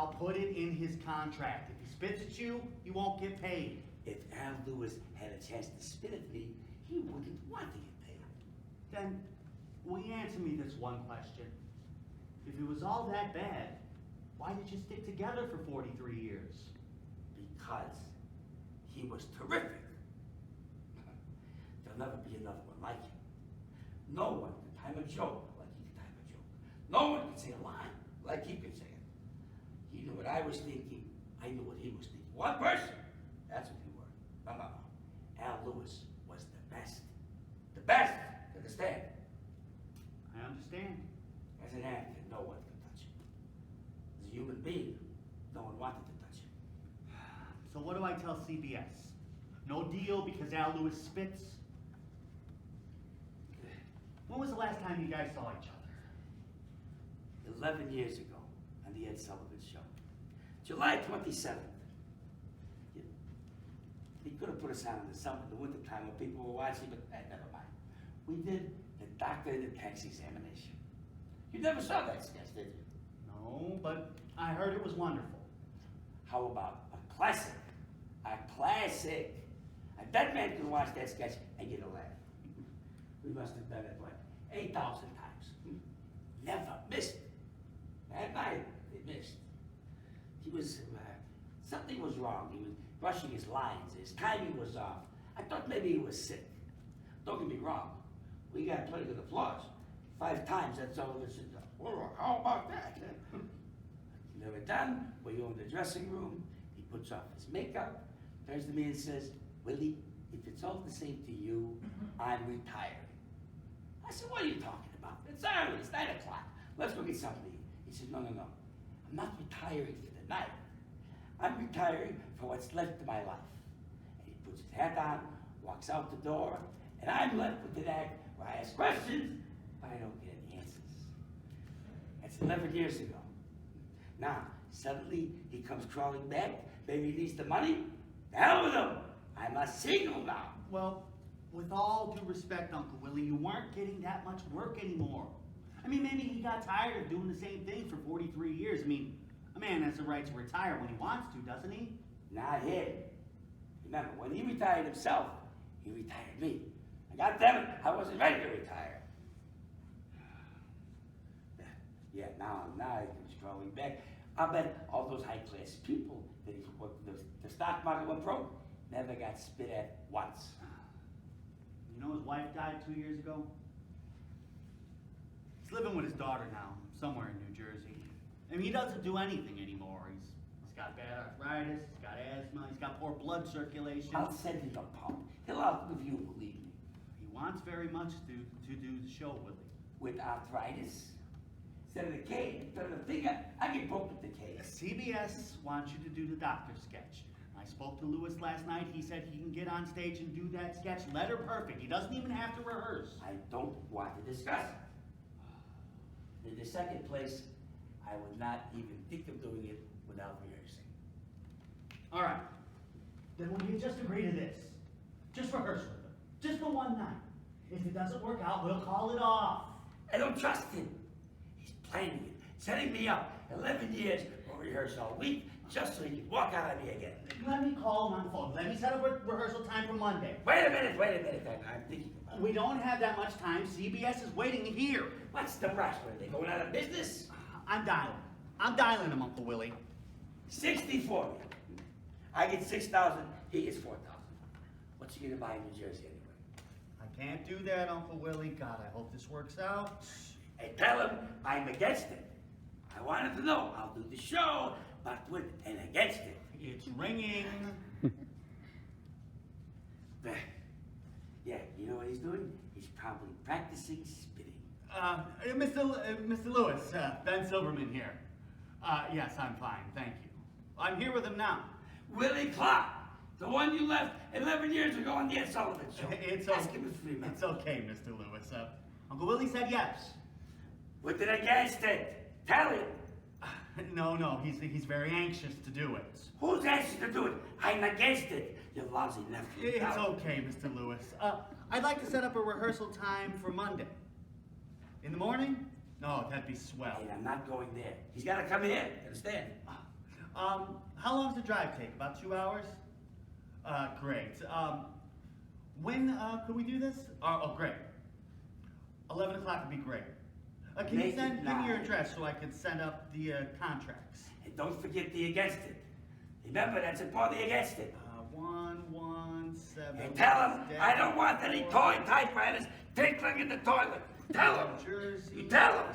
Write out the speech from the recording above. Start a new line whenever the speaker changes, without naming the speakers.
I'll put it in his contract. If he spits at you, you won't get paid.
If Al Lewis had a chance to spit at me, he wouldn't want to get paid.
Then, will you answer me this one question? If it was all that bad, why did you stick together for 43 years?
Because he was terrific. There'll never be another one like him. No one could time a joke like he could time a joke. No one could say a line like he could say it. He knew what I was thinking. I knew what he was thinking. One person. That's what we were. No. Al Lewis was the best. The best. Understand?
I understand.
As an actor, no one could touch him. As a human being, no one wanted to touch him.
So what do I tell CBS? No deal because Al Lewis spits? When was the last time you guys saw each other?
11 years ago on the Ed Sullivan Show. July 27th. He could have put us on in the summer, the winter time when people were watching, but never mind. We did the doctor in the tax examination. You never saw that sketch, did you?
No, but I heard it was wonderful.
How about a classic? A classic. A dead man can watch that sketch and get a laugh. We must have done it, what, 8,000 times. Never missed. That night, they missed. He was, something was wrong. He was rushing his lines. His timing was off. I thought maybe he was sick. Don't get me wrong. We got plenty of applause. 5 times, that's all of us. Well, how about that? They were done. We go in the dressing room. He puts off his makeup, turns to me and says, Willie, if it's all the same to you, I'm retiring. I said, what are you talking about? It's early, it's 9 o'clock. Let's go get something to eat. He said, no. I'm not retiring for the night. I'm retiring for what's left of my life. And he puts his hat on, walks out the door, and I'm left with an act where I ask questions, but I don't get any answers. That's 11 years ago. Now, suddenly he comes crawling back. Maybe he needs the money. The hell with him. I'm a single now.
Well, with all due respect, Uncle Willie, you weren't getting that much work anymore. I mean, maybe he got tired of doing the same thing for 43 years. I mean, a man has the right to retire when he wants to, doesn't he?
Not him. Remember, when he retired himself, he retired me. And goddammit, I wasn't ready to retire. Yeah, now he comes crawling back. I bet all those high-class people that he worked, the stock market went broke, never got spit at once.
You know his wife died 2 years ago? He's living with his daughter now, somewhere in New Jersey. I mean, he doesn't do anything anymore. He's got bad arthritis, he's got asthma, he's got poor blood circulation.
I'll send him a pump. He'll outlive you, believe me.
He wants very much to do the show, Willie.
With arthritis? Instead of the cane, instead of the finger, I get poked with the cane.
CBS wants you to do the doctor sketch. I spoke to Lewis last night. He said he can get on stage and do that sketch letter perfect. He doesn't even have to rehearse.
I don't want to discuss it. In the second place, I would not even think of doing it without rehearsing.
All right. Then will you just agree to this? Just rehearse with him. Just for one night. If it doesn't work out, we'll call it off.
I don't trust him. He's planning it, setting me up. 11 years, we'll rehearse all week, just so he can walk out on me again.
Let me call him on the phone. Let me set up a rehearsal time for Monday.
Wait a minute. I'm thinking about it.
We don't have that much time. CBS is waiting here.
What's the rush? Are they going out of business?
I'm dialing him, Uncle Willie.
60 for me. I get 6,000, he gets 4,000. What's he gonna buy in New Jersey anyway?
I can't do that, Uncle Willie. God, I hope this works out.
Hey, tell him I'm against it. I wanted to know. I'll do the show, but with and against it.
It's ringing.
Yeah, you know what he's doing? He's probably practicing spitting.
Mr. Lewis, Ben Silverman here. Yes, I'm fine, thank you. I'm here with him now.
Willie Clark, the one you left 11 years ago on the Ed Sullivan Show. Ask him if he remembers.
It's okay, Mr. Lewis. Uncle Willie said yes.
With it against it. Tell him.
No, he's very anxious to do it.
Who's anxious to do it? I'm against it, you lousy nephew.
It's okay, Mr. Lewis. I'd like to set up a rehearsal time for Monday. In the morning? No, that'd be swell.
Hey, I'm not going there. He's got to come here, understand?
How long does the drive take? About 2 hours? Great. When could we do this? Oh, great. 11 o'clock would be great. Can you
Make it
give me your
9.
address so I can send up the contracts?
And don't forget the against it. Remember, that's a part of the against it.
117.
And tell him I don't want any toy typewriters tinkling in the toilet. Tell him.
Jersey.
You tell him.